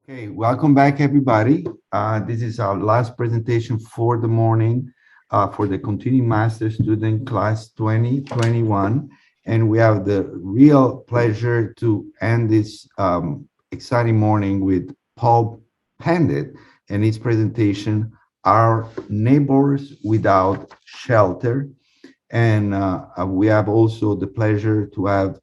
Okay, welcome back, everybody. This is our last presentation for the morning for the Continuing Master Student Class 2021. And we have the real pleasure to end this exciting morning with Paul Pandit and his presentation, Our Neighbors Without Shelter. And we have also the pleasure to have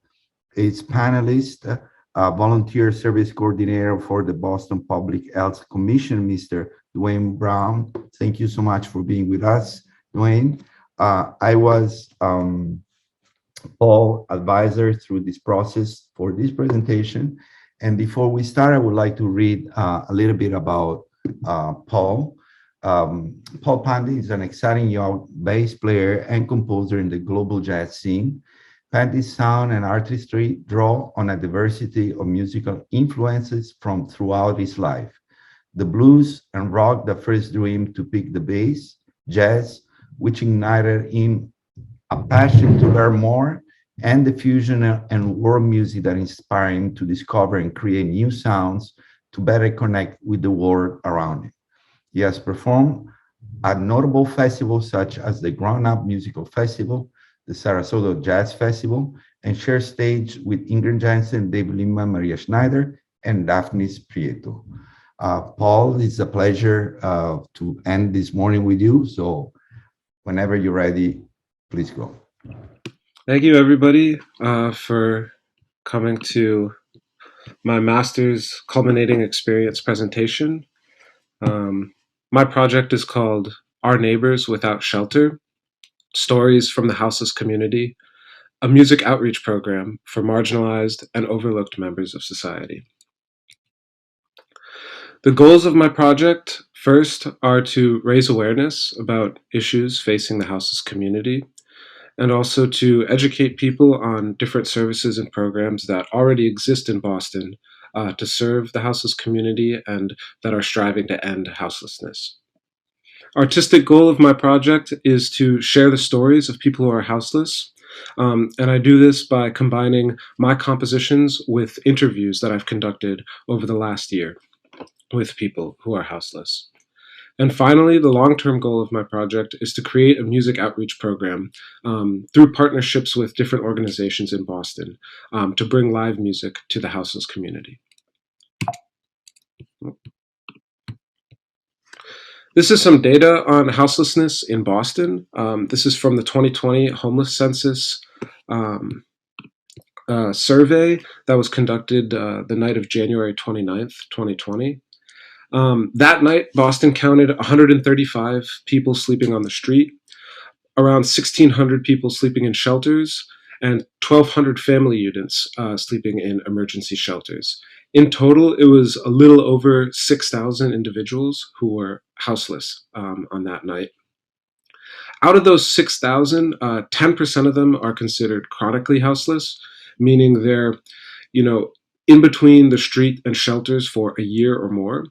its panelist, volunteer service coordinator for the Boston Public Health Commission, Mr. Dwayne Brown. Thank you so much for being with us, Dwayne. I was Paul advisor through this process for this presentation. And before we start, I would like to read a little bit about Paul. Paul Pandit is an exciting young bass player and composer in the global jazz scene. Pandit's sound and artistry draw on a diversity of musical influences from throughout his life. The blues and rock that first drew him to pick the bass, jazz, which ignited in a passion to learn more, and the fusion and world music that inspired him to discover and create new sounds to better connect with the world around him. He has performed at notable festivals such as the Ground Up Musical Festival, the Sarasota Jazz Festival, and shared stage with Ingrid Jansen, David Lima, Maria Schneider, and Daphne Prieto. Paul, it's a pleasure to end this morning with you. So whenever you're ready, please go. Thank you, everybody, for coming to my master's culminating experience presentation. My project is called Our Neighbors Without Shelter, Stories from the Houseless Community, a music outreach program for marginalized and overlooked members of society. The goals of my project, first, are to raise awareness about issues facing the houseless community, and also to educate people on different services and programs that already exist in Boston to serve the houseless community and that are striving to end houselessness. Artistic goal of my project is to share the stories of people who are houseless, and I do this by combining my compositions with interviews that I've conducted over the last year with people who are houseless. And finally, the long-term goal of my project is to create a music outreach program through partnerships with different organizations in Boston to bring live music to the houseless community. This is some data on houselessness in Boston. This is from the 2020 homeless census survey that was conducted the night of January 29th, 2020. That night, Boston counted 135 people sleeping on the street, around 1,600 people sleeping in shelters, and 1,200 family units sleeping in emergency shelters. In total, it was a little over 6,000 individuals who were houseless on that night. Out of those 6,000, 10% of them are considered chronically houseless, meaning they're, in between the street and shelters for a year or more.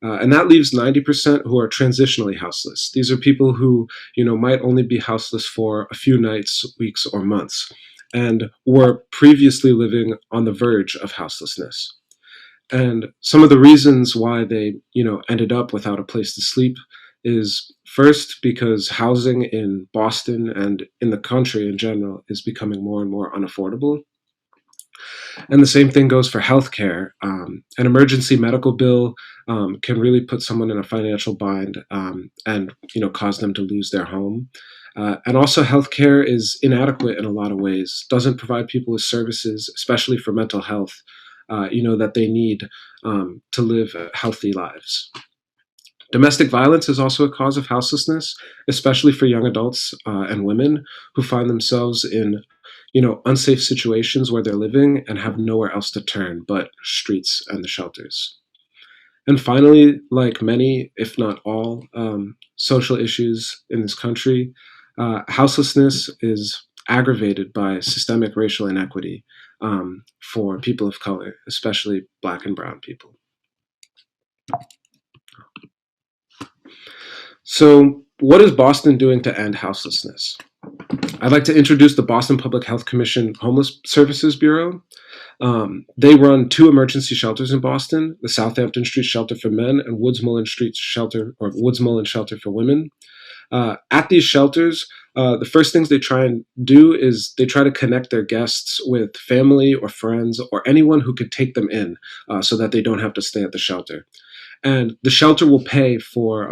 And that leaves 90% who are transitionally houseless. These are people who, might only be houseless for a few nights, weeks, or months, and were previously living on the verge of houselessness. And some of the reasons why they, ended up without a place to sleep is first because housing in Boston and in the country in general is becoming more and more unaffordable. And the same thing goes for healthcare. An emergency medical bill can really put someone in a financial bind and cause them to lose their home. And also healthcare is inadequate in a lot of ways, doesn't provide people with services, especially for mental health, that they need to live healthy lives. Domestic violence is also a cause of houselessness, especially for young adults and women who find themselves in unsafe situations where they're living and have nowhere else to turn but streets and the shelters. And finally, like many, if not all, social issues in this country, houselessness is aggravated by systemic racial inequity for people of color, especially Black and brown people. So, what is Boston doing to end houselessness? I'd like to introduce the Boston Public Health Commission Homeless Services Bureau. They run 2 emergency shelters in Boston: the Southampton Street Shelter for Men and Woods Mullen Shelter for Women. At these shelters, the first things they try and do is they try to connect their guests with family or friends or anyone who could take them in, so that they don't have to stay at the shelter. And the shelter will pay for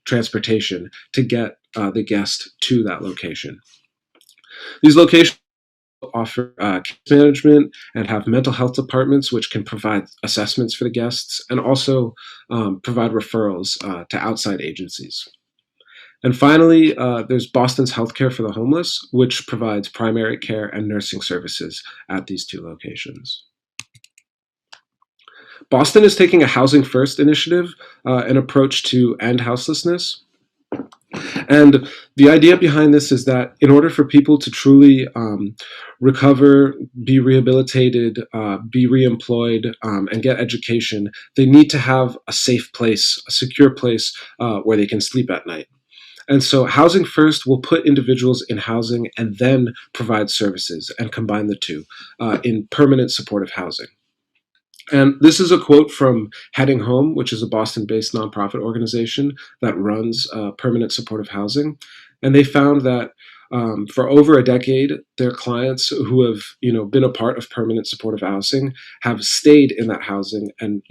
transportation to get the guest to that location. These locations offer case management and have mental health departments which can provide assessments for the guests and also provide referrals to outside agencies. And finally, there's Boston's Healthcare for the Homeless, which provides primary care and nursing services at these 2 locations. Boston is taking a housing first initiative, an approach to end houselessness. And the idea behind this is that in order for people to truly recover, be rehabilitated, be reemployed, and get education, they need to have a safe place, a secure place where they can sleep at night. And so Housing First will put individuals in housing and then provide services and combine the 2 in permanent supportive housing. And this is a quote from Heading Home, which is a Boston-based nonprofit organization that runs permanent supportive housing. And they found that for over a decade, their clients who have been a part of permanent supportive housing have stayed in that housing and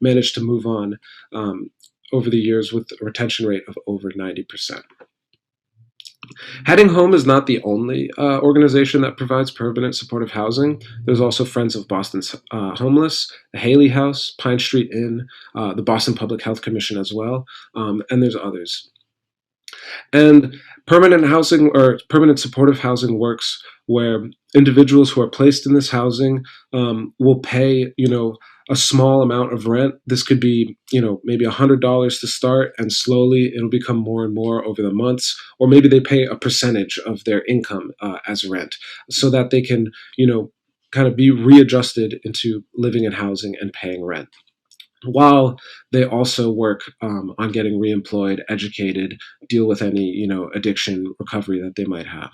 managed to move on over the years with a retention rate of over 90%. Heading Home is not the only organization that provides permanent supportive housing. There's also Friends of Boston's Homeless, the Haley House, Pine Street Inn, the Boston Public Health Commission as well, and there's others. And permanent housing or permanent supportive housing works where individuals who are placed in this housing will pay, a small amount of rent. This could be, maybe $100 to start, and slowly it'll become more and more over the months. Or maybe they pay a percentage of their income as rent, so that they can, kind of be readjusted into living in housing and paying rent, while they also work on getting reemployed, educated, deal with any addiction recovery that they might have.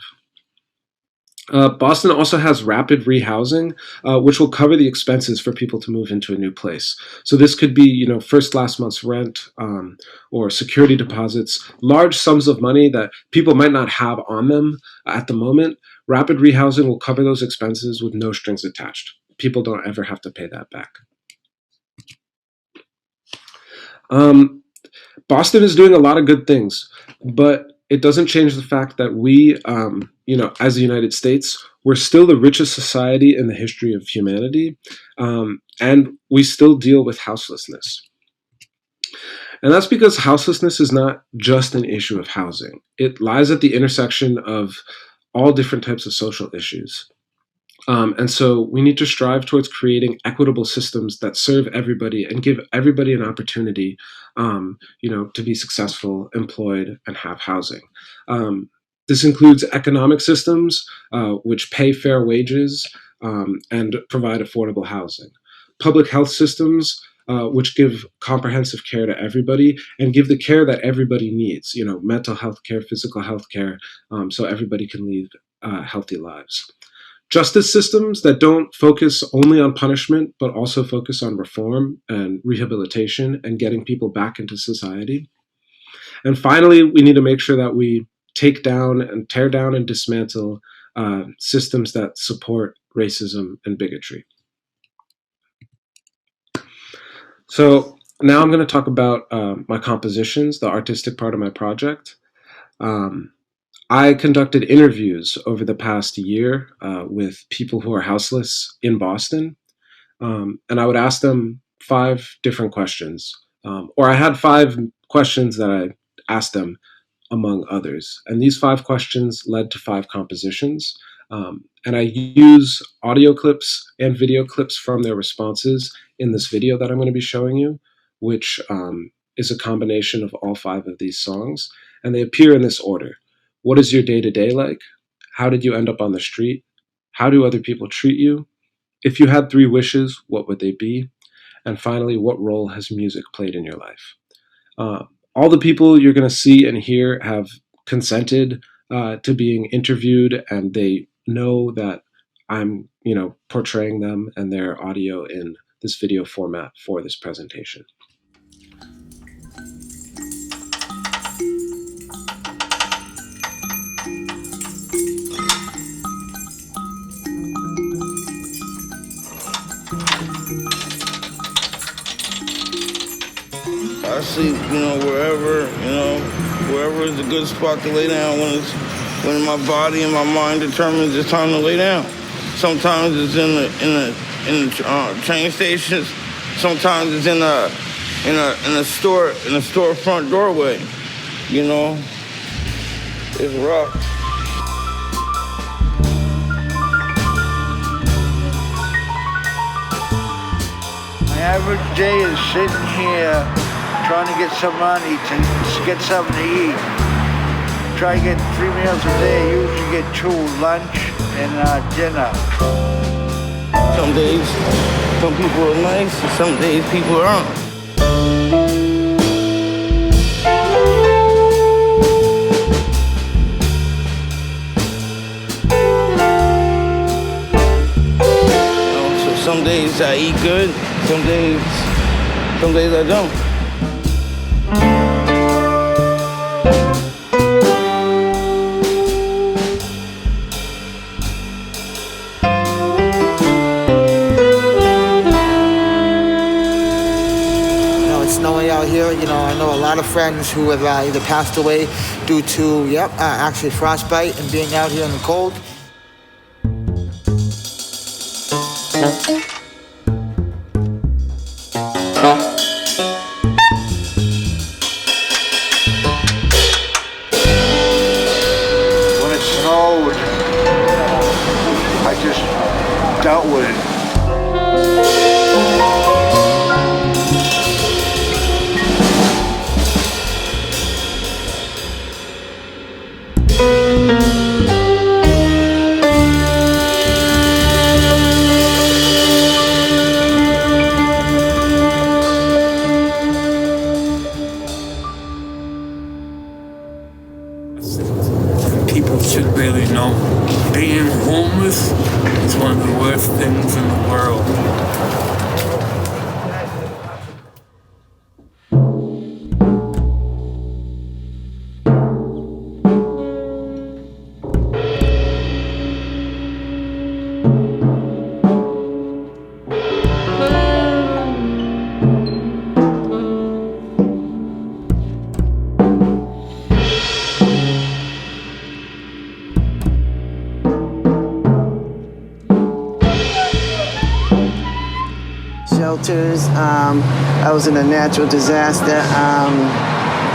Boston also has rapid rehousing, which will cover the expenses for people to move into a new place. So this could be, first last month's rent, or security deposits, large sums of money that people might not have on them at the moment. Rapid rehousing will cover those expenses with no strings attached. People don't ever have to pay that back. Boston is doing a lot of good things, but it doesn't change the fact that we, as the United States, we're still the richest society in the history of humanity, and we still deal with houselessness. And that's because houselessness is not just an issue of housing. It lies at the intersection of all different types of social issues. And so we need to strive towards creating equitable systems that serve everybody and give everybody an opportunity, to be successful, employed, and have housing. This includes economic systems which pay fair wages and provide affordable housing. Public health systems which give comprehensive care to everybody and give the care that everybody needs, mental health care, physical health care, so everybody can lead healthy lives. Justice systems that don't focus only on punishment, but also focus on reform and rehabilitation and getting people back into society. And finally, we need to make sure that we take down and tear down and dismantle systems that support racism and bigotry. So now I'm going to talk about my compositions, the artistic part of my project. I conducted interviews over the past year with people who are houseless in Boston, and I would ask them 5 different questions, or I had 5 questions that I asked them, among others. And these 5 questions led to 5 compositions, and I use audio clips and video clips from their responses in this video that I'm going to be showing you, which is a combination of all 5 of these songs, and they appear in this order. What is your day-to-day like? How did you end up on the street? How do other people treat you? If you had 3 wishes, what would they be? And finally, what role has music played in your life? All the people you're going to see and hear have consented to being interviewed, and they know that I'm, portraying them and their audio in this video format for this presentation. I sleep, wherever is a good spot to lay down when my body and my mind determines it's time to lay down. Sometimes it's in the train stations. Sometimes it's in a storefront doorway. It's rough. My average day is sitting here trying to get some money to get something to eat. Try to get 3 meals a day. Usually get 2, lunch and dinner. Some days, some people are nice, and some days people aren't. So some days I eat good, some days I don't. Snowing out here, I know a lot of friends who have either passed away due to, actually frostbite and being out here in the cold. When it snowed, I just dealt with it. People should really know being homeless is one of the worst things in the world. Shelters. I was in a natural disaster.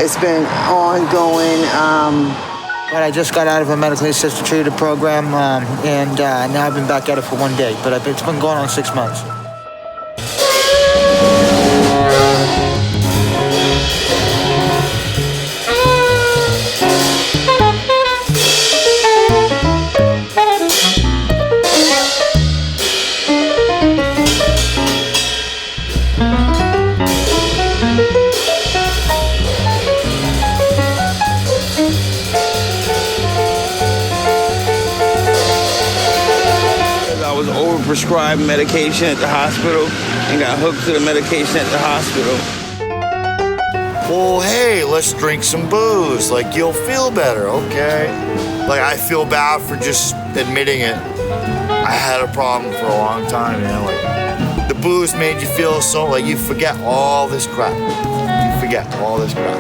It's been ongoing. But I just got out of a medically assisted treatment program, and now I've been back at it for 1 day. But it's been going on 6 months. I was overprescribed medication at the hospital and got hooked to the medication at the hospital. Well, hey, let's drink some booze. Like, you'll feel better, okay? Like, I feel bad for just admitting it. I had a problem for a long time, Like, the booze made you feel so, like, you forget all this crap. You forget all this crap.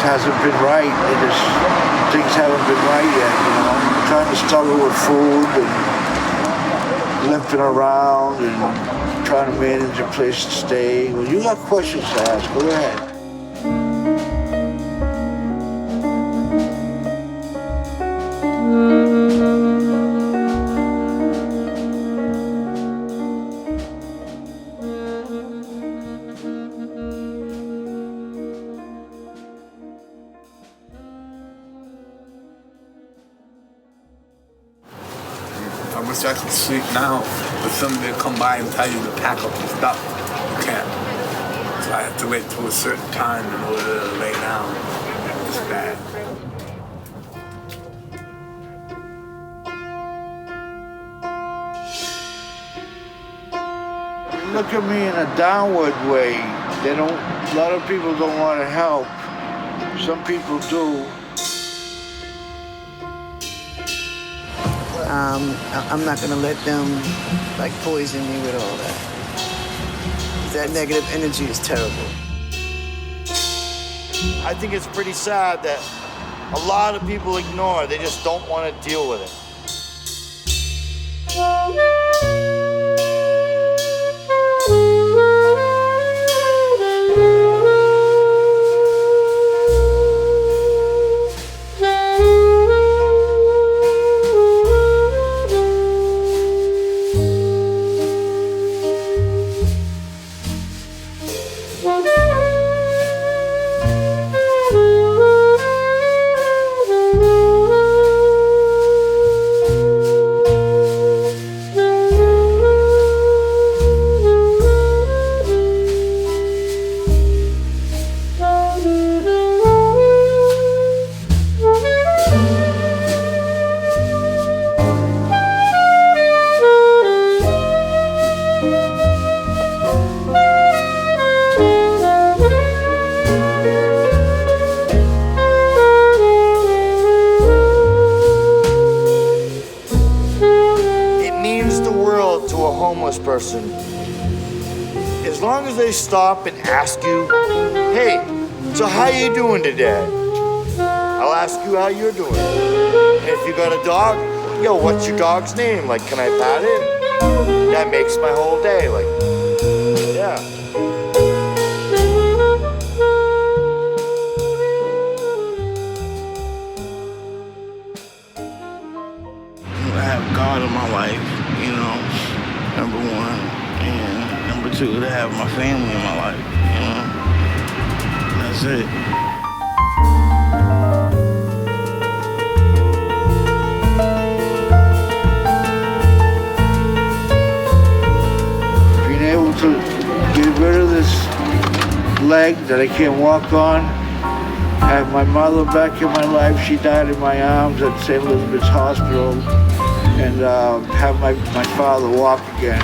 Hasn't been right. Things haven't been right yet, I'm trying to struggle with food and limping around and trying to manage a place to stay. Well, you got questions to ask, go ahead. I wish I could sleep now, but somebody will come by and tell you to pack up your stuff. You can't. So I have to wait till a certain time in order to lay down. It's bad. Look at me in a downward way. A lot of people don't want to help. Some people do. I'm not gonna let them like poison me with all that. That negative energy is terrible. I think it's pretty sad that a lot of people ignore. They just don't want to deal with it. Person, as long as they stop and ask you, hey, so how you doing today? I'll ask you how you're doing. And if you got a dog, yo, what's your dog's name? Like, can I pat it? That makes my whole day. Like, yeah. I have God in my life, you know. Number one, and number two, to have my family in my life, you know? That's it. Being able to get rid of this leg that I can't walk on, have my mother back in my life. She died in my arms at St. Elizabeth's Hospital. And have my father walk again.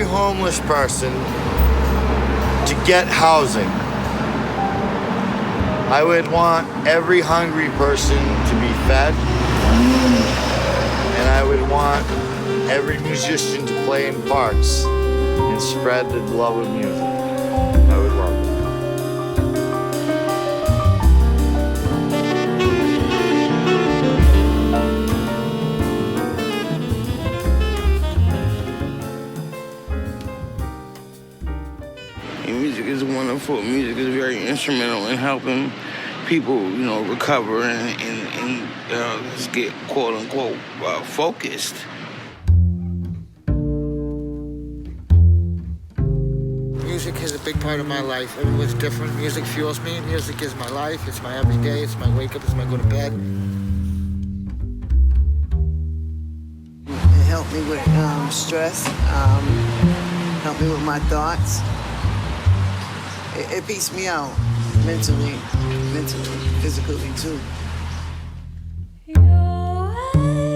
Homeless person to get housing. I would want every hungry person to be fed, and I would want every musician to play in parks and spread the love of music. I would love it. Music is wonderful. Music is very instrumental in helping people, you know, recover and just get quote unquote focused. Music is a big part of my life. Everyone's different. Music fuels me. Music is my life. It's my everyday. It's my wake up. It's my go to bed. It helped me with stress. Helped me with my thoughts. It beats me out mentally, physically too. Your way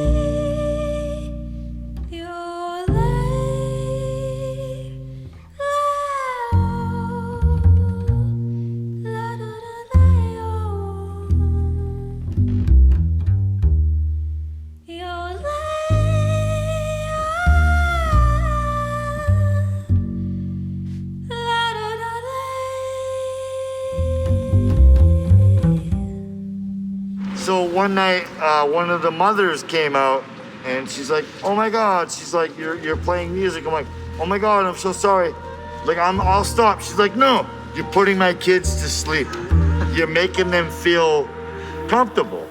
one night, one of the mothers came out, and she's like, "Oh my God!" She's like, "You're playing music." I'm like, "Oh my God, I'm so sorry." Like, I'll stop. She's like, "No, you're putting my kids to sleep. You're making them feel comfortable."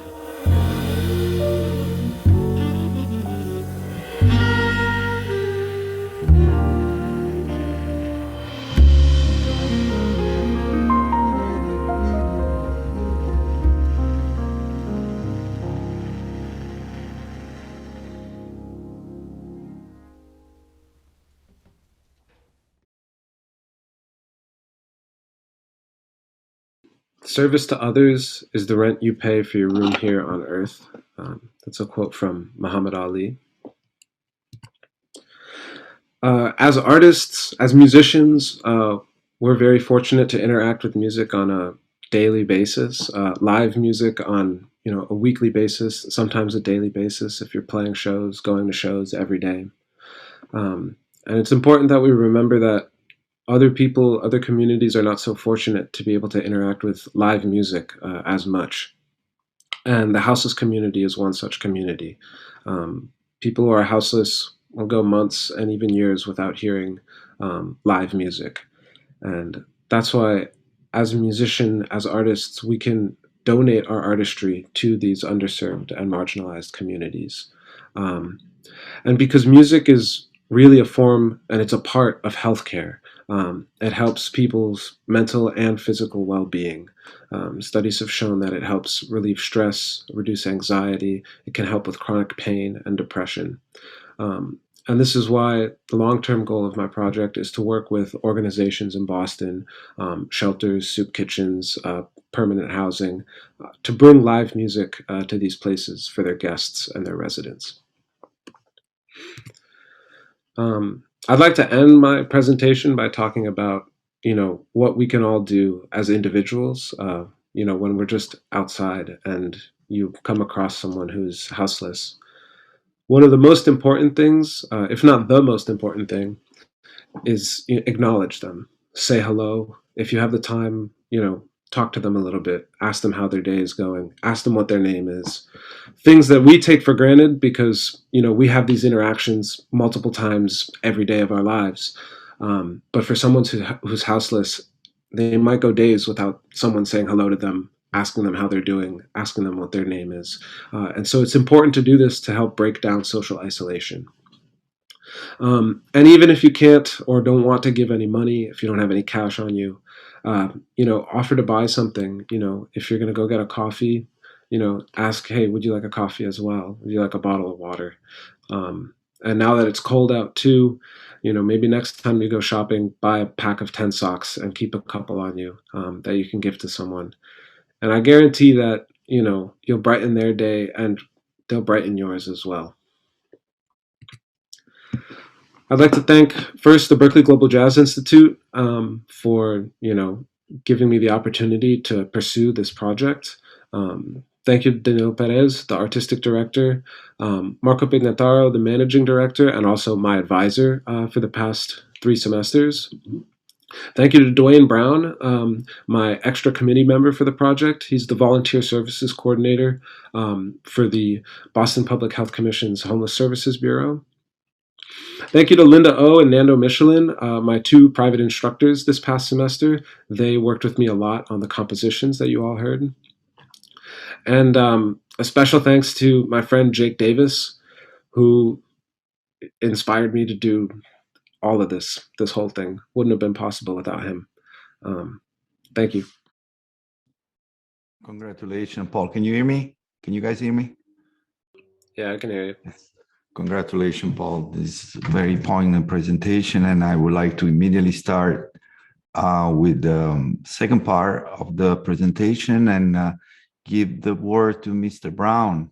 Service to others is the rent you pay for your room here on earth. That's a quote from Muhammad Ali. As artists, as musicians, we're very fortunate to interact with music on a daily basis, live music on a weekly basis, sometimes a daily basis if you're playing shows, going to shows every day. And it's important that we remember that other people, other communities are not so fortunate to be able to interact with live music as much. And the houseless community is one such community. People who are houseless will go months and even years without hearing live music. And that's why, as a musician, as artists, we can donate our artistry to these underserved and marginalized communities. And because music is really a form and it's a part of healthcare, it helps people's mental and physical well-being. Studies have shown that it helps relieve stress, reduce anxiety. It can help with chronic pain and depression. And this is why the long-term goal of my project is to work with organizations in Boston, shelters, soup kitchens, permanent housing, to bring live music to these places for their guests and their residents. I'd like to end my presentation by talking about, what we can all do as individuals, when we're just outside and you come across someone who's houseless. One of the most important things, if not the most important thing, is acknowledge them, say hello. If you have the time, talk to them a little bit, ask them how their day is going, ask them what their name is. Things that we take for granted because, we have these interactions multiple times every day of our lives. But for someone who's houseless, they might go days without someone saying hello to them, asking them how they're doing, asking them what their name is. And so it's important to do this to help break down social isolation. And even if you can't or don't want to give any money, if you don't have any cash on you, offer to buy something. If you're going to go get a coffee, ask, hey, would you like a coffee as well? Would you like a bottle of water? And now that it's cold out too, maybe next time you go shopping, buy a pack of 10 socks and keep a couple on you that you can give to someone. And I guarantee that, you'll brighten their day and they'll brighten yours as well. I'd like to thank first the Berklee Global Jazz Institute for giving me the opportunity to pursue this project. Thank you, Daniel Perez, the artistic director, Marco Pignataro, the managing director, and also my advisor for the past 3 semesters. Thank you to Dwayne Brown, my extra committee member for the project. He's the volunteer services coordinator for the Boston Public Health Commission's Homeless Services Bureau. Thank you to Linda O and Nando Michelin, my 2 private instructors this past semester. They worked with me a lot on the compositions that you all heard. And a special thanks to my friend Jake Davis, who inspired me to do all of this whole thing. Wouldn't have been possible without him. Thank you. Congratulations, Paul. Can you hear me? Can you guys hear me? Yeah, I can hear you. Congratulations, Paul. This is a very poignant presentation, and I would like to immediately start with the second part of the presentation and give the word to Mr. Brown.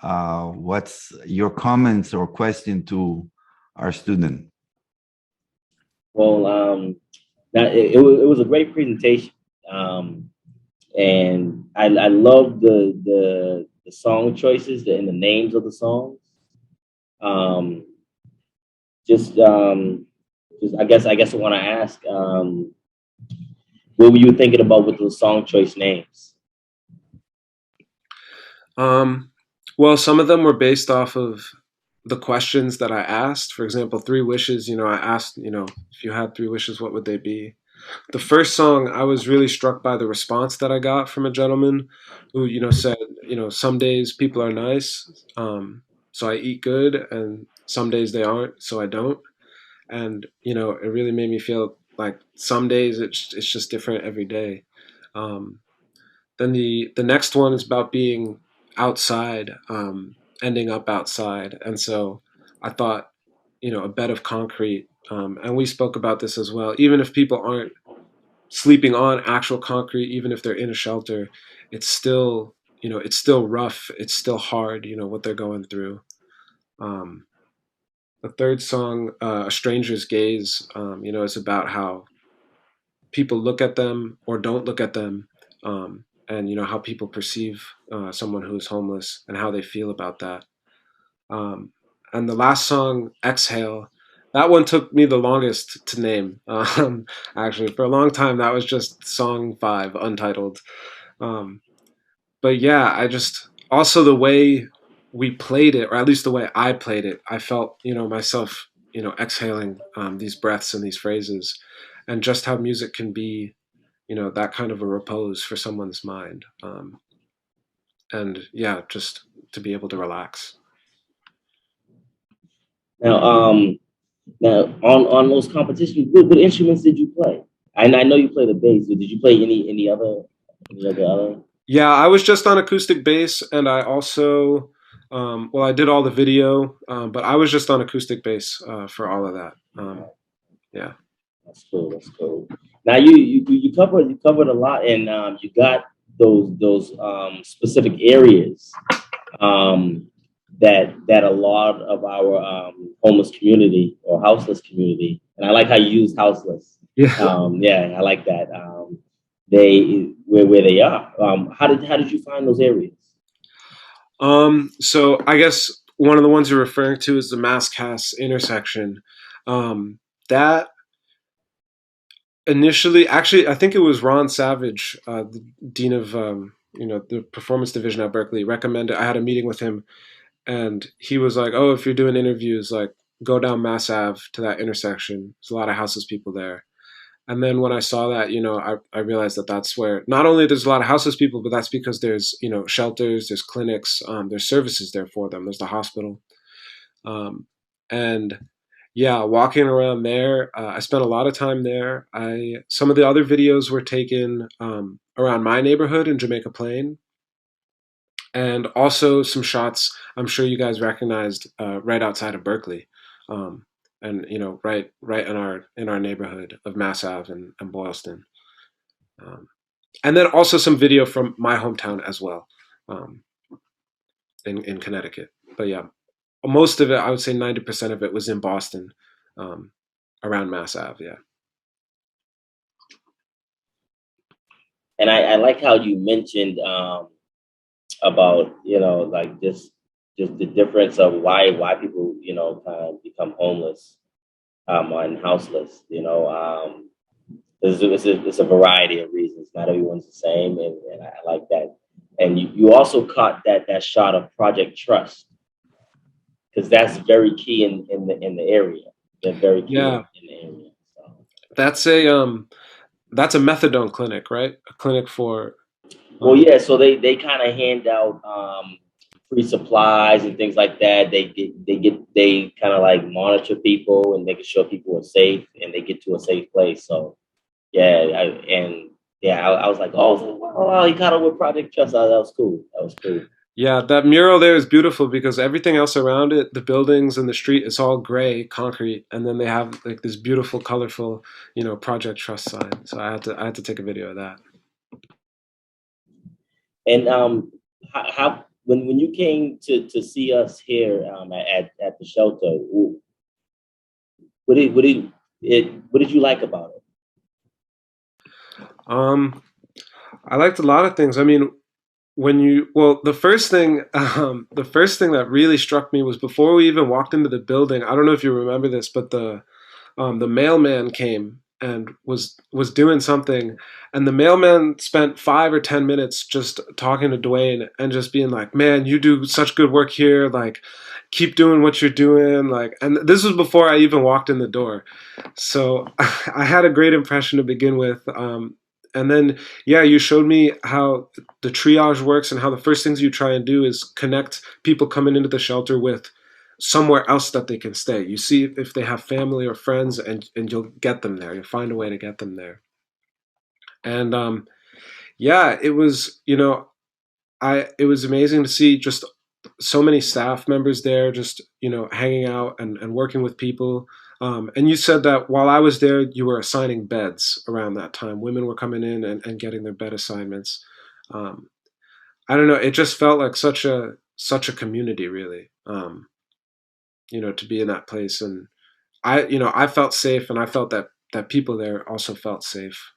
What's your comments or question to our student? Well, it was a great presentation, and I love the song choices and the names of the songs. I guess I want to ask, what were you thinking about with the song choice names? Well, some of them were based off of the questions that I asked. For example, 3 wishes, I asked, if you had 3 wishes, what would they be? The first song, I was really struck by the response that I got from a gentleman who, said, some days people are nice, so I eat good, and some days they aren't, so I don't. And, it really made me feel like some days it's just different every day. Um, then the next one is about being outside, ending up outside. And so I thought, a bed of concrete, and we spoke about this as well. Even if people aren't sleeping on actual concrete, even if they're in a shelter, it's still, it's still rough. It's still hard, what they're going through. Um, the third song, A Stranger's Gaze, is about how people look at them or don't look at them, and how people perceive someone who is homeless and how they feel about that. Um, and the last song, Exhale, that one took me the longest to name. Actually, for a long time, that was just song 5, Untitled. Um, but yeah, I just also the way we played it, or at least the way I played it, I felt myself exhaling these breaths and these phrases, and just how music can be that kind of a repose for someone's mind, and yeah, just to be able to relax. Now, now on those competitions, what instruments did you play? And I know you played the bass. But did you play any other? Yeah, I was just on acoustic bass, and I also, well, I did all the video, but I was just on acoustic bass for all of that. Yeah. That's cool. That's cool. Now you covered a lot, and you got those specific areas um, that a lot of our homeless community or houseless community, and I like how you use houseless. Yeah. Yeah, I like that. They where they are. How did you find those areas? So I guess one of the ones you're referring to is the Mass Cass intersection. That initially, actually, I think it was Ron Savage, the dean of the performance division at Berklee, recommended. I had a meeting with him, and he was like, "Oh, if you're doing interviews, like go down Mass Ave to that intersection. There's a lot of houseless people there." And then when I saw that, I realized that that's where not only there's a lot of houseless people, but that's because there's shelters, there's clinics, there's services there for them. There's the hospital, and yeah, walking around there, I spent a lot of time there. Some of the other videos were taken around my neighborhood in Jamaica Plain, and also some shots I'm sure you guys recognized right outside of Berklee, and right in our neighborhood of Mass Ave and Boylston, and then also some video from my hometown as well, um, in Connecticut. But yeah, most of it, I would say 90% of it was in Boston, around Mass Ave. Yeah. And I like how you mentioned about like just the difference of why people kind of become homeless and houseless. It's a variety of reasons. Not everyone's the same, and I like that. And you also caught that shot of Project Trust, because that's very key in the area. They're very key Yeah. in the area. So. That's a methadone clinic, right? A clinic for. Well, yeah. So they kind of hand out free supplies and things like that. They kind of like monitor people and making sure people are safe and they get to a safe place. So yeah, I was like, oh wow, he caught up with Project Trust. That was cool. That was cool. Yeah, that mural there is beautiful because everything else around it, the buildings and the street, it's all gray concrete, and then they have like this beautiful, colorful, Project Trust sign. So I had to take a video of that. And how when you came to see us here at the shelter, what did you like about it? I liked a lot of things. I mean, the first thing that really struck me was before we even walked into the building. I don't know if you remember this, but the mailman came and was doing something, and the mailman spent 5 or 10 minutes just talking to Dwayne and just being like, "Man, you do such good work here. Like, keep doing what you're doing." Like, and this was before I even walked in the door, so I had a great impression to begin with. And then, yeah, you showed me how the triage works and how the first things you try and do is connect people coming into the shelter with somewhere else that they can stay. You see if they have family or friends, and you'll get them there. You'll find a way to get them there. And yeah, it was, it was amazing to see just so many staff members there, just, hanging out and working with people. And you said that while I was there, you were assigning beds around that time. Women were coming in and getting their bed assignments. Um, I don't know. It just felt like such a community, really. To be in that place, and I felt safe, and I felt that people there also felt safe.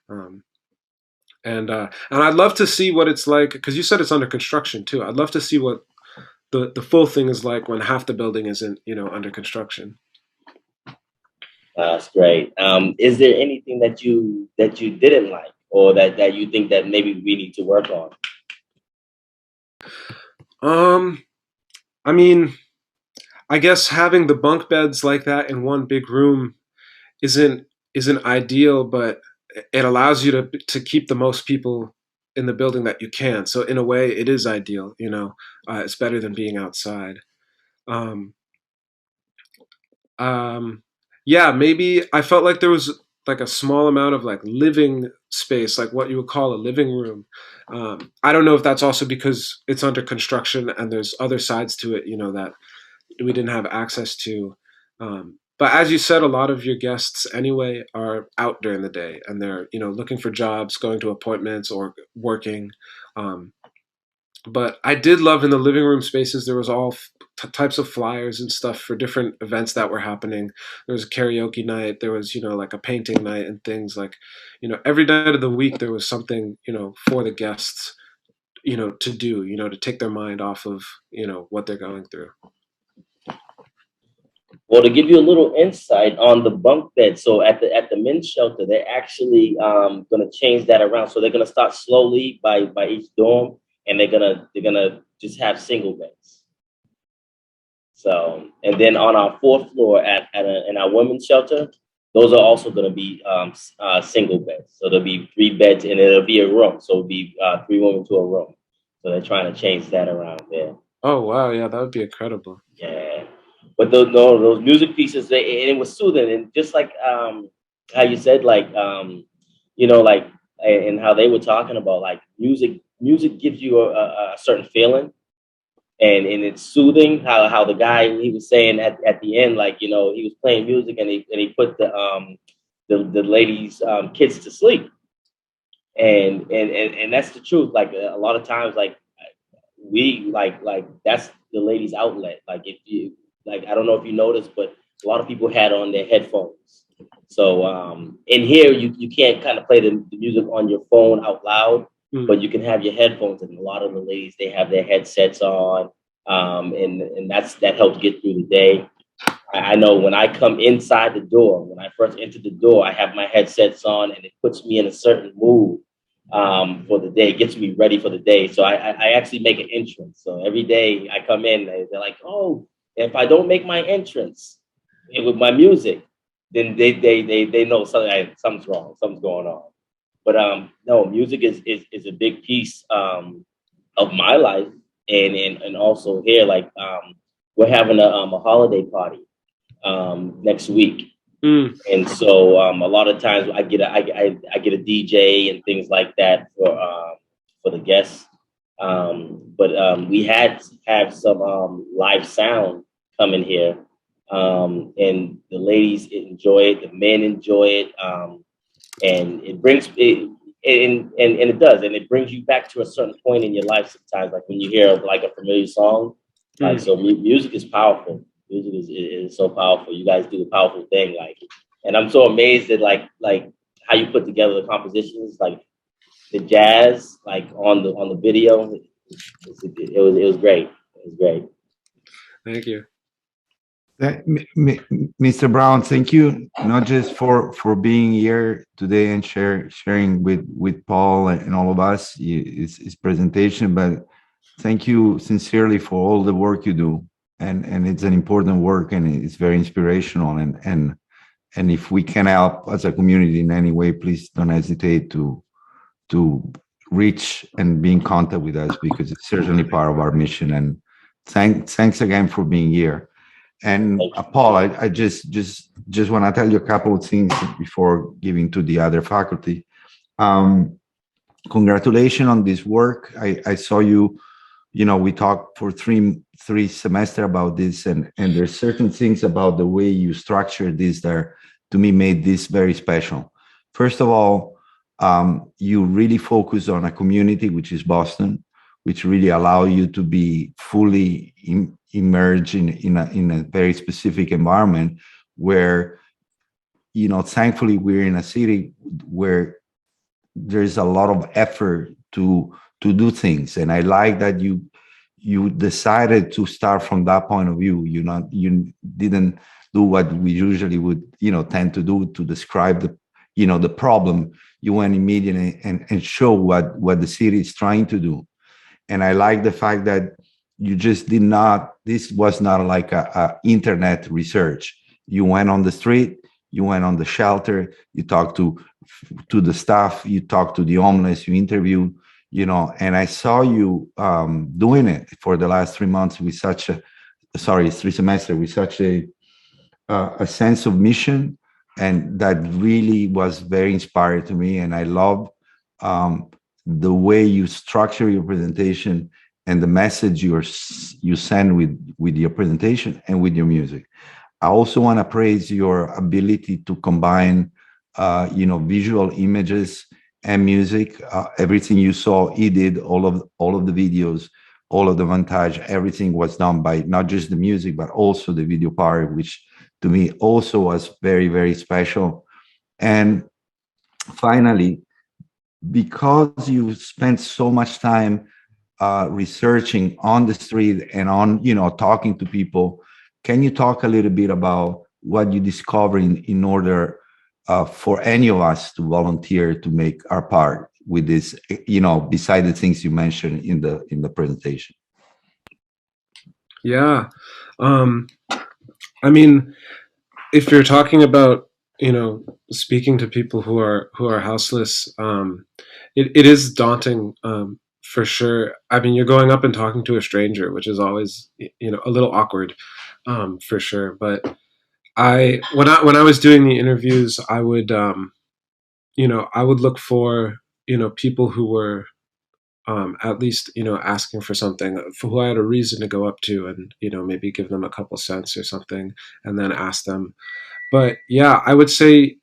And I'd love to see what it's like, because you said it's under construction too. I'd love to see what the full thing is like when half the building isn't under construction. That's great. Is there anything that you didn't like, or that you think that maybe we need to work on? I mean, I guess having the bunk beds like that in one big room isn't ideal, but it allows you to keep the most people in the building that you can. So in a way, it is ideal. It's better than being outside. Um, yeah, maybe I felt like there was like a small amount of like living space, like what you would call a living room. I don't know if that's also because it's under construction and there's other sides to it, that we didn't have access to. But as you said, a lot of your guests anyway are out during the day, and they're looking for jobs, going to appointments, or working. But I did love in the living room spaces, there was all types of flyers and stuff for different events that were happening. There was a karaoke night, there was like a painting night, and things like every night of the week there was something for the guests to do, to take their mind off of what they're going through. Well, to give you a little insight on the bunk bed, so at the men's shelter, they're actually going to change that around. So they're going to start slowly by each dorm, and they're gonna just have single beds. So, and then on our fourth floor in our women's shelter, those are also going to be single beds. So there'll be 3 beds, and it'll be a room. So it'll be 3 women to a room. So they're trying to change that around there. Oh wow, yeah, that would be incredible. Yeah. But those music pieces, it was soothing, and just like how you said, like like, and how they were talking about, like, music gives you a certain feeling, and it's soothing. How the guy, he was saying at the end, like, he was playing music, and he put the ladies' kids to sleep, and that's the truth. Like, a lot of times, like, we like that's the ladies' outlet. Like, if you, like, I don't know if you noticed, but a lot of people had on their headphones. So in here, you can't kind of play the music on your phone out loud, but you can have your headphones. And a lot of the ladies, they have their headsets on, and that helps get through the day. I know when I come inside the door, when I first enter the door, I have my headsets on, and it puts me in a certain mood for the day. It gets me ready for the day. So I actually make an entrance. So every day I come in, they're like, oh, if I don't make my entrance with my music, then they know something's wrong, something's going on. But no, music is a big piece of my life, and also here, like, we're having a holiday party next week. And so a lot of times I get a DJ and things like that for the guests. But we have some live sound come in here, and the ladies enjoy it, the men enjoy it, and it brings it, and it does, and it brings you back to a certain point in your life sometimes, like when you hear like a familiar song. Like, so music is powerful. Music is so powerful. You guys do a powerful thing, like, and I'm so amazed at like how you put together the compositions, like the jazz, like on the video. It was great. It was great. Thank you. Mr. Brown, thank you not just for being here today and sharing with Paul and all of us his presentation, but thank you sincerely for all the work you do. And it's an important work and it's very inspirational. And if we can help as a community in any way, please don't hesitate to reach and be in contact with us because it's certainly part of our mission. And thanks again for being here. And Paul, I just want to tell you a couple of things before giving to the other faculty. Congratulations on this work. I saw you. We talked for three semester about this, and there's certain things about the way you structured this that to me made this very special. First of all, you really focus on a community, which is Boston, which really allow you to be fully immersed in a very specific environment where, thankfully we're in a city where there's a lot of effort to do things. And I like that you decided to start from that point of view. You didn't do what we usually would, tend to do to describe the problem. You went immediately and show what the city is trying to do. And I like the fact that you just did not, this was not like a internet research. You went on the street, you went on the shelter, you talked to the staff, you talked to the homeless, you interviewed, and I saw you doing it for the last 3 months with such 3 semesters with such a sense of mission. And that really was very inspiring to me. And I love the way you structure your presentation and the message you send with your presentation and with your music. I also want to praise your ability to combine, visual images and music. Everything you saw, he did all of the videos, all of the montage. Everything was done by not just the music, but also the video part, which to me also was very, very special. And finally, because you spent so much time researching on the street and on, talking to people, can you talk a little bit about what you discovered in order for any of us to volunteer to make our part with this, beside the things you mentioned in the presentation? Yeah. I mean, if you're talking about, speaking to people who are houseless, it is daunting, for sure. I mean, you're going up and talking to a stranger, which is always, a little awkward, for sure. But when I was doing the interviews, I would look for, people who were, at least, asking for something, for who I had a reason to go up to and, maybe give them a couple cents or something and then ask them. But yeah, I would say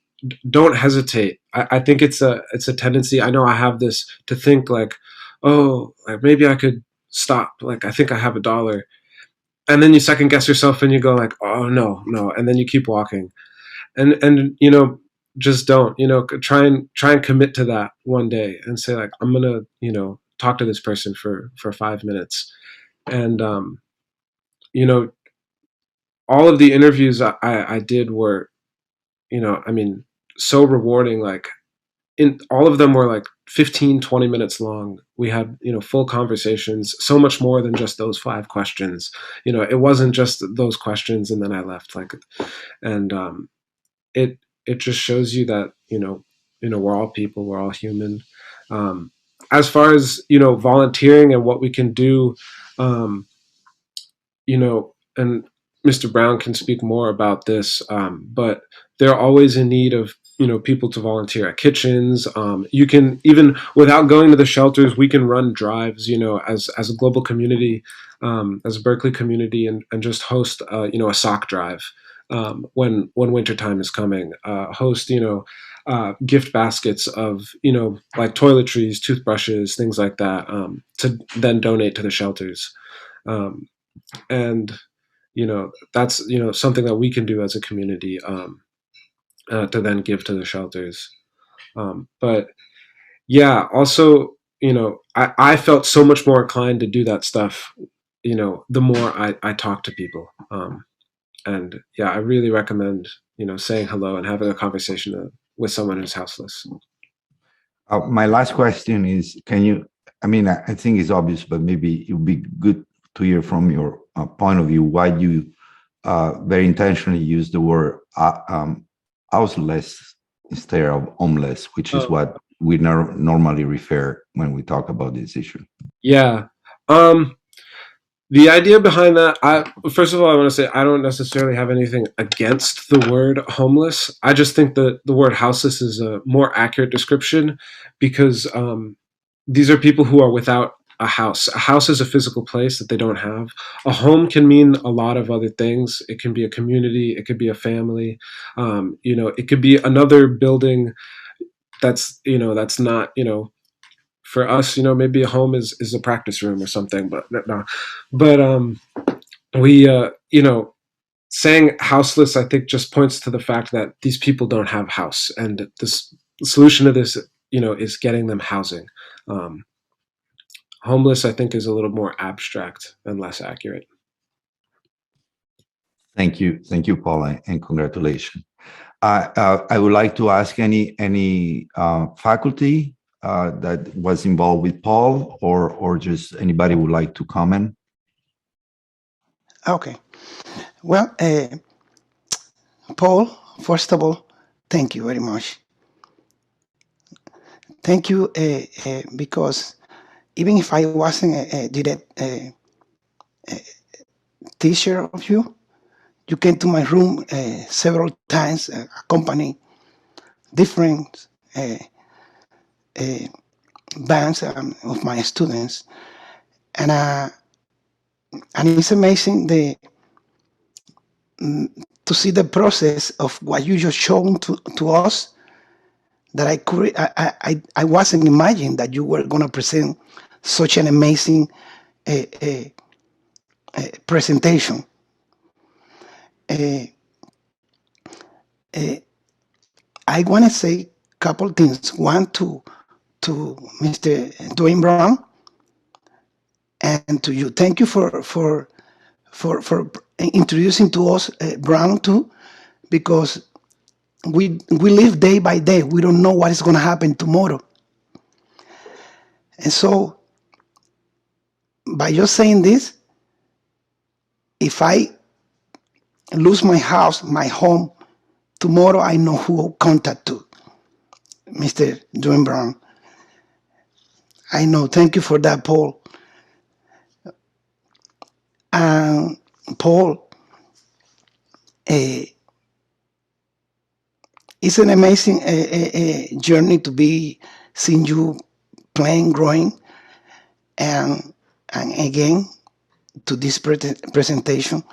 don't hesitate. I think it's a tendency. I know I have this to think like, oh, like maybe I could stop. Like, I think I have $1. And then you second guess yourself and you go like, oh no. And then you keep walking and, just don't, try and commit to that one day and say like, I'm going to, talk to this person for 5 minutes. And, all of the interviews I did were, so rewarding. Like in all of them were like 15-20 minutes long. We had, full conversations, so much more than just those 5 questions. It wasn't just those questions and then I left. Like, and it just shows you that, we're all people, we're all human. As far as, volunteering and what we can do, and Mr. Brown can speak more about this, but they're always in need of, people to volunteer at kitchens. You can, even without going to the shelters, we can run drives, as a global community, as a Berklee community, and just host, a sock drive when wintertime is coming. Host, gift baskets of, like toiletries, toothbrushes, things like that, to then donate to the shelters. And that's something that we can do as a community, to then give to the shelters. But yeah, also, I felt so much more inclined to do that stuff, the more I talk to people. And yeah, I really recommend, saying hello and having a conversation with someone who's houseless. My last question is, I think it's obvious, but maybe it would be good to hear from your point of view why you very intentionally use the word houseless instead of homeless, which is what we normally refer when we talk about this issue. Yeah. The idea behind that, first of all, I want to say I don't necessarily have anything against the word homeless. I just think that the word houseless is a more accurate description because these are people who are without a house. A house is a physical place that they don't have. A home can mean a lot of other things. It can be a community. It could be a family. It could be another building that's not, for us, maybe a home is a practice room or something, but no. But we, saying houseless, I think, just points to the fact that these people don't have house, and the solution to this, is getting them housing. Homeless, I think, is a little more abstract and less accurate. Thank you, Paula, and congratulations. I would like to ask any faculty that was involved with Paul, or just anybody would like to comment. Okay. Well, Paul, first of all, thank you very much. Thank you because even if I wasn't a direct teacher of you, you came to my room several times, accompany different bands of my students, and it's amazing to see the process of what you just shown to us. That I wasn't imagining that you were going to present such an amazing presentation. I want to say a couple things. One to Mr. Dwayne Brown, and to you. Thank you for introducing to us Brown too, because we live day by day. We don't know what is going to happen tomorrow. And so, by just saying this, if I lose my house, my home, tomorrow I know who to contact to, Mr. Dwayne Brown. I know. Thank you for that, Paul. And Paul, it's an amazing journey to be seeing you playing, growing, and again to this presentation.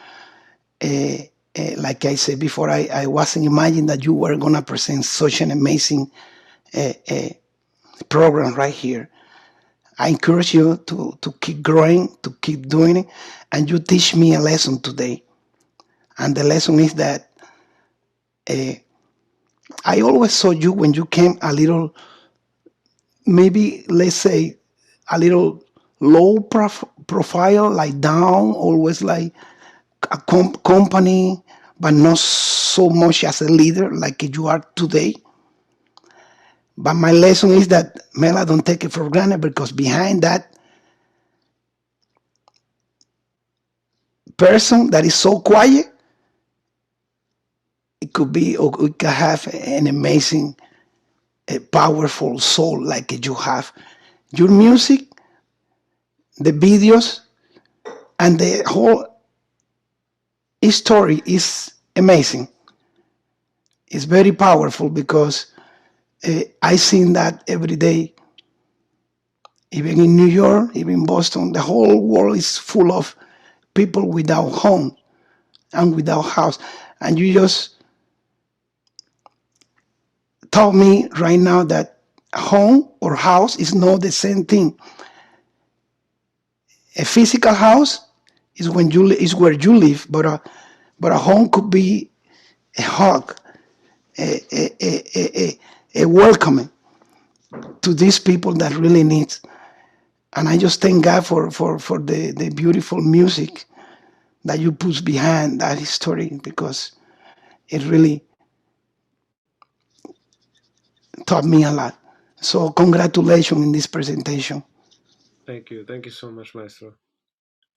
Like I said before, I wasn't imagining that you were gonna present such an amazing program right here. I encourage you to keep growing, to keep doing it, and you teach me a lesson today. And the lesson is that I always saw you when you came a little, maybe let's say a little low profile, like down, always like a company, but not so much as a leader like you are today. But my lesson is that, Mela, don't take it for granted, because behind that person that is so quiet, it could be, or it could have an amazing, powerful soul like you have. Your music, the videos, and the whole story is amazing. It's very powerful because I seen that every day, even in New York, even in Boston. The whole world is full of people without home and without house. And you just told me right now that home or house is not the same thing. A physical house is where you live, but a home could be a hug, a welcoming to these people that really need. And I just thank God for the beautiful music that you put behind that history, because it really taught me a lot. So congratulations in this presentation. Thank you. Thank you so much, Maestro.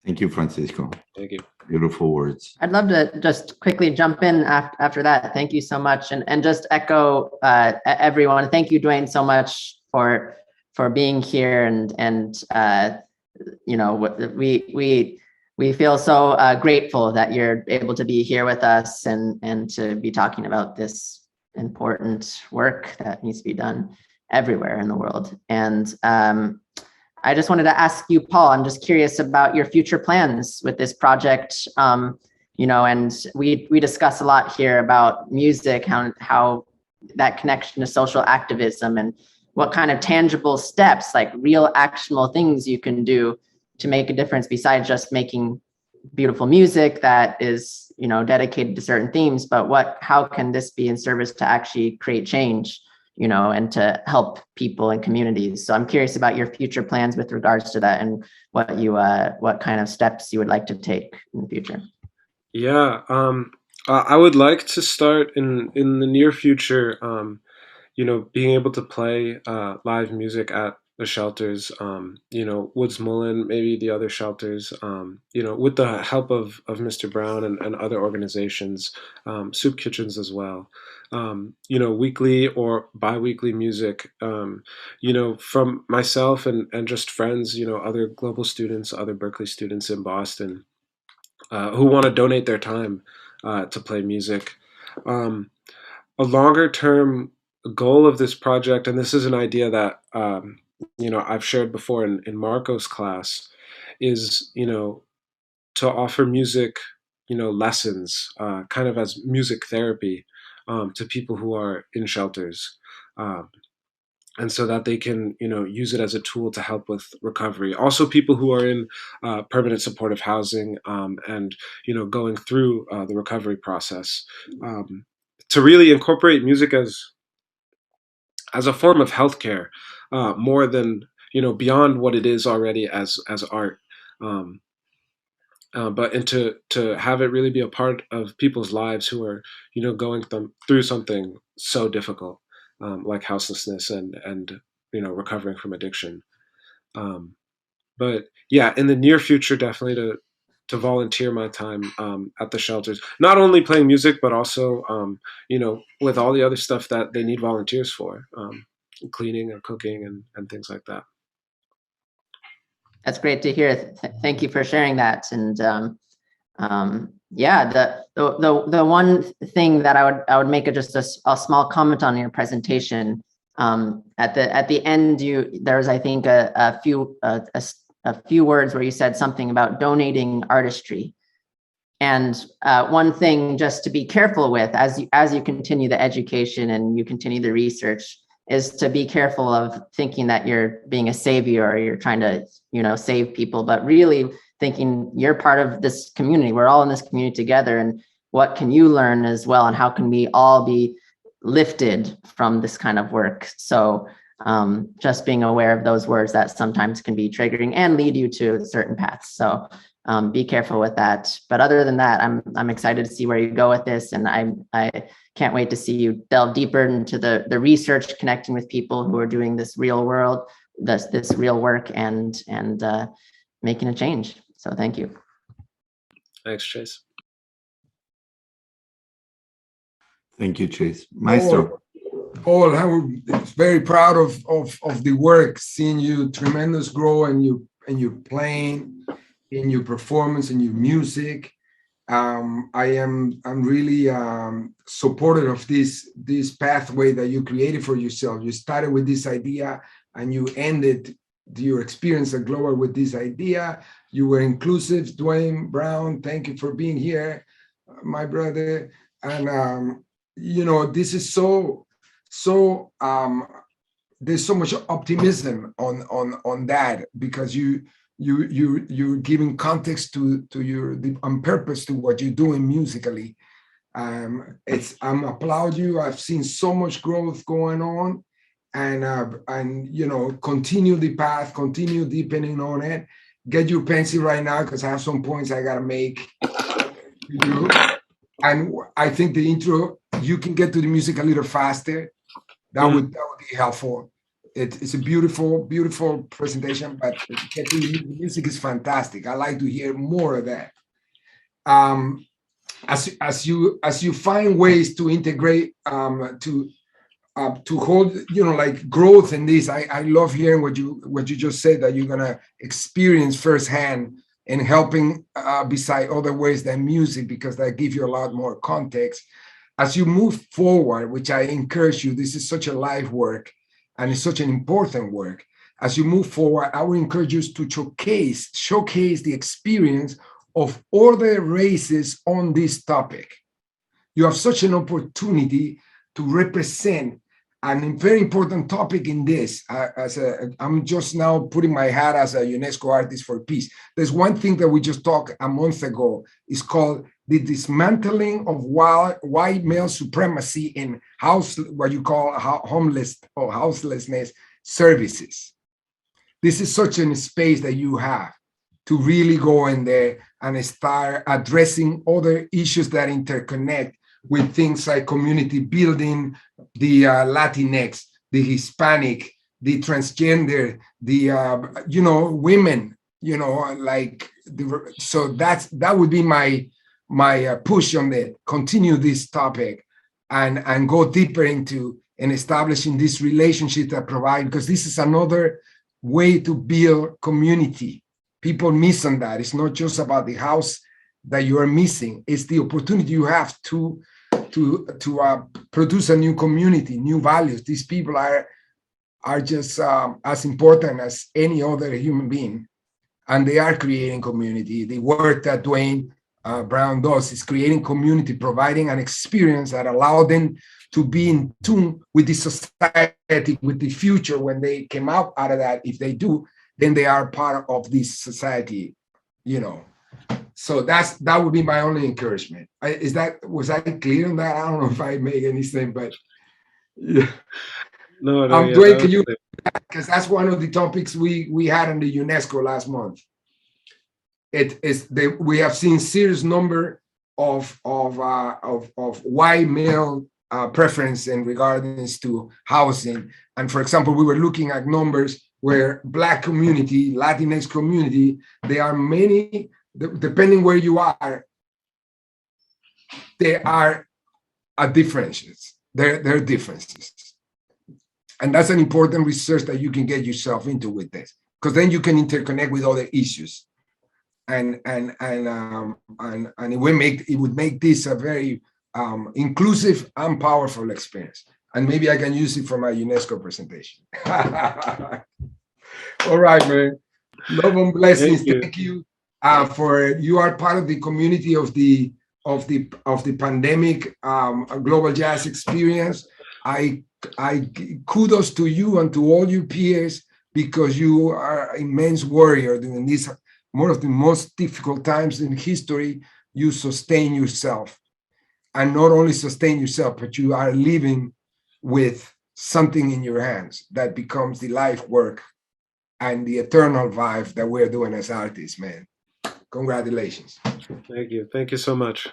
Thank you, Francisco. Thank you. Beautiful words. I'd love to just quickly jump in after that. Thank you so much, and just echo everyone. Thank you, Dwayne, so much for being here, and you know, we feel so grateful that you're able to be here with us and to be talking about this important work that needs to be done everywhere in the world. And I just wanted to ask you, Paul, I'm just curious about your future plans with this project. You know, and we discuss a lot here about music, how that connection to social activism, and what kind of tangible steps, like real actionable things you can do to make a difference besides just making beautiful music that is, you know, dedicated to certain themes, but how can this be in service to actually create change, you know, and to help people and communities. So I'm curious about your future plans with regards to that, and what kind of steps you would like to take in the future. Yeah, I would like to start in the near future, you know, being able to play live music at the shelters, you know, Woods Mullen, maybe the other shelters, you know, with the help of Mr. Brown and other organizations, soup kitchens as well. You know, weekly or bi-weekly music, you know, from myself and just friends, you know, other global students, other Berklee students in Boston, who want to donate their time to play music. A longer term goal of this project, and this is an idea that you know, I've shared before in Marco's class, is, you know, to offer music, you know, lessons, kind of as music therapy, to people who are in shelters. And so that they can, you know, use it as a tool to help with recovery. Also, people who are in permanent supportive housing, and, you know, going through the recovery process, to really incorporate music as a form of healthcare, more than, you know, beyond what it is already as art. But and to have it really be a part of people's lives who are, you know, going through something so difficult, like houselessness and you know, recovering from addiction. But yeah, in the near future, definitely to volunteer my time at the shelters, not only playing music, but also you know, with all the other stuff that they need volunteers for, cleaning and cooking and things like that. That's great to hear. Thank you for sharing that. And yeah, the one thing that I would make just a small comment on your presentation. At the end, there was, I think, a few words where you said something about donating artistry. And one thing just to be careful with as you continue the education and you continue the research is to be careful of thinking that you're being a savior or you're trying to, you know, save people, but really thinking you're part of this community. We're all in this community together, and what can you learn as well, and how can we all be lifted from this kind of work? So just being aware of those words that sometimes can be triggering and lead you to certain paths. So be careful with that. But other than that, I'm excited to see where you go with this, and I can't wait to see you delve deeper into the research, connecting with people who are doing this real work and making a change. So thank you. Thanks, Chase. Thank you, Chase. Maestro. Paul, I'm very proud of the work, seeing you tremendous growth and you playing, in your performance, in your music. I'm really supportive of this pathway that you created for yourself. You started with this idea and you ended your experience at Global with this idea. You were inclusive. Dwayne Brown, thank you for being here, my brother. And you know, this is so there's so much optimism on that, because you're giving context to on purpose to what you're doing musically. I'm applaud you. I've seen so much growth going on, and you know, continue the path, continue deepening on it, get your pencil right now because I have some points I gotta make to you. And I think the intro, you can get to the music a little faster. That would be helpful. It's a beautiful, beautiful presentation, but the music is fantastic. I like to hear more of that. As you find ways to integrate to hold, like growth in this, I love hearing what you just said, that you're gonna experience firsthand and helping beside other ways than music, because that gives you a lot more context. As you move forward, which I encourage you, this is such a life work and it's such an important work. As you move forward, I would encourage you to showcase the experience of other races on this topic. You have such an opportunity to represent a very important topic in this. I'm just now putting my hat as a UNESCO artist for peace. There's one thing that we just talked a month ago. It's called the dismantling of white male supremacy in what you call homeless or houselessness services. This is such a space that you have to really go in there and start addressing other issues that interconnect with things like community building, the Latinx, the Hispanic, the transgender, the women, so that would be my push on that. Continue this topic and go deeper into and establishing this relationship that provide, because this is another way to build community. People miss on that. It's not just about the house that you are missing. It's the opportunity you have to produce a new community, new values. These people are just as important as any other human being, and they are creating community. The work that Dwayne Brown does is creating community, providing an experience that allows them to be in tune with the society, with the future. When they came out of that, if they do, then they are part of this society, So that would be my only encouragement. Was I clear on that? I don't know if I made any sense, but yeah. No, Dwayne, can you? Because that's one of the topics we had in the UNESCO last month. We have seen serious number of white male preference in regards to housing, and for example, we were looking at numbers where Black community, Latinx community, there are many, depending where you are, there are differences. There are differences. And that's an important research that you can get yourself into with this, because then you can interconnect with other issues. And it would make this a very inclusive and powerful experience. And maybe I can use it for my UNESCO presentation. All right, man. Love and blessings. Thank you for you are part of the community of the pandemic global jazz experience. I kudos to you and to all your peers, because you are an immense warrior during these one of the most difficult times in history. You sustain yourself, and not only sustain yourself, but you are living with something in your hands that becomes the life work and the eternal vibe that we're doing as artists, man. Congratulations. Thank you. Thank you so much.